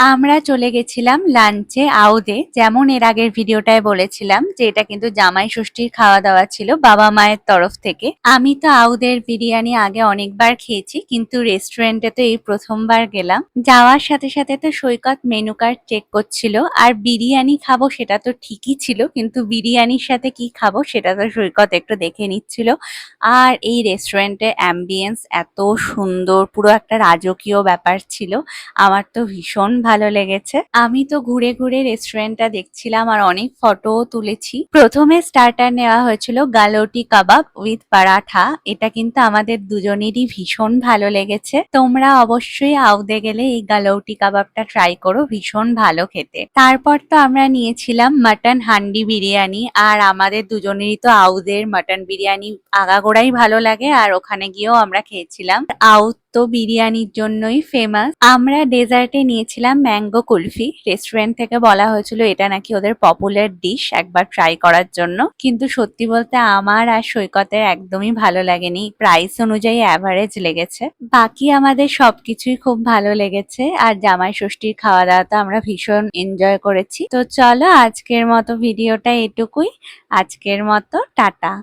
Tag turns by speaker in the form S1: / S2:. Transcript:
S1: আমরা চলে গেছিলাম লাঞ্চে আউদে। যেমন এর আগের ভিডিওটায় বলেছিলাম যে এটা কিন্তু জামাই ষষ্ঠীর খাওয়া দাওয়া ছিল বাবা মায়ের তরফ থেকে। আমি তো আউদের বিরিয়ানি আগে অনেকবার খেয়েছি, কিন্তু রেস্টুরেন্টে তো এই প্রথমবার গেলাম। যাওয়ার সাথে সাথে তো সৈকত মেনু কার্ড চেক করছিল, আর বিরিয়ানি খাবো সেটা তো ঠিকই ছিল, কিন্তু বিরিয়ানির সাথে কি খাবো সেটা তো সৈকত একটু দেখে নিচ্ছিল। আর এই রেস্টুরেন্টের অ্যাম্বিয়েন্স এত সুন্দর, পুরো একটা রাজকীয় ব্যাপার ছিল। আমার তো ভীষণ ভালো লেগেছে। আমি তো ঘুরে ঘুরে রেস্টুরেন্টটা দেখছিলাম আর অনেক ফটোও তুলেছি। প্রথমে স্টার্টার নেওয়া হয়েছিল গালোটি কাবাব উইথ পারাঠা। এটা কিন্তু আমাদের দুজনেরই ভীষণ ভালো লেগেছে। তোমরা অবশ্যই আউদে গেলে এই গালৌটি কাবাবটা ট্রাই করো, ভীষণ ভালো খেতে। তারপর তো আমরা নিয়েছিলাম মাটন হান্ডি বিরিয়ানি, আর আমাদের দুজনেরই তো আউদের মাটন বিরিয়ানি আগাগোড়াই ভালো লাগে, আর ওখানে গিয়েও আমরা খেয়েছিলাম। আউদ তো বিরিয়ানির জন্যই ফেমাস। আমরা ডেজার্টে নিয়েছিলাম ম্যাঙ্গো কুলফি। রেস্টুরেন্ট থেকে বলা হয়েছিল এটা নাকি ওদের পপুলার ডিশ, একবার ট্রাই করার জন্য। কিন্তু সত্যি বলতে আমার আর সৈকতের একদমই ভালো লাগেনি, প্রাইস অনুযায়ী অ্যাভারেজ লেগেছে। বাকি আমাদের সবকিছুই খুব ভালো লেগেছে, আর জামাই ষষ্ঠীর খাওয়া দাওয়া তো আমরা ভীষণ এনজয় করেছি। তো চলো আজকের মতো ভিডিওটা এটুকুই। আজকের মতো টাটা।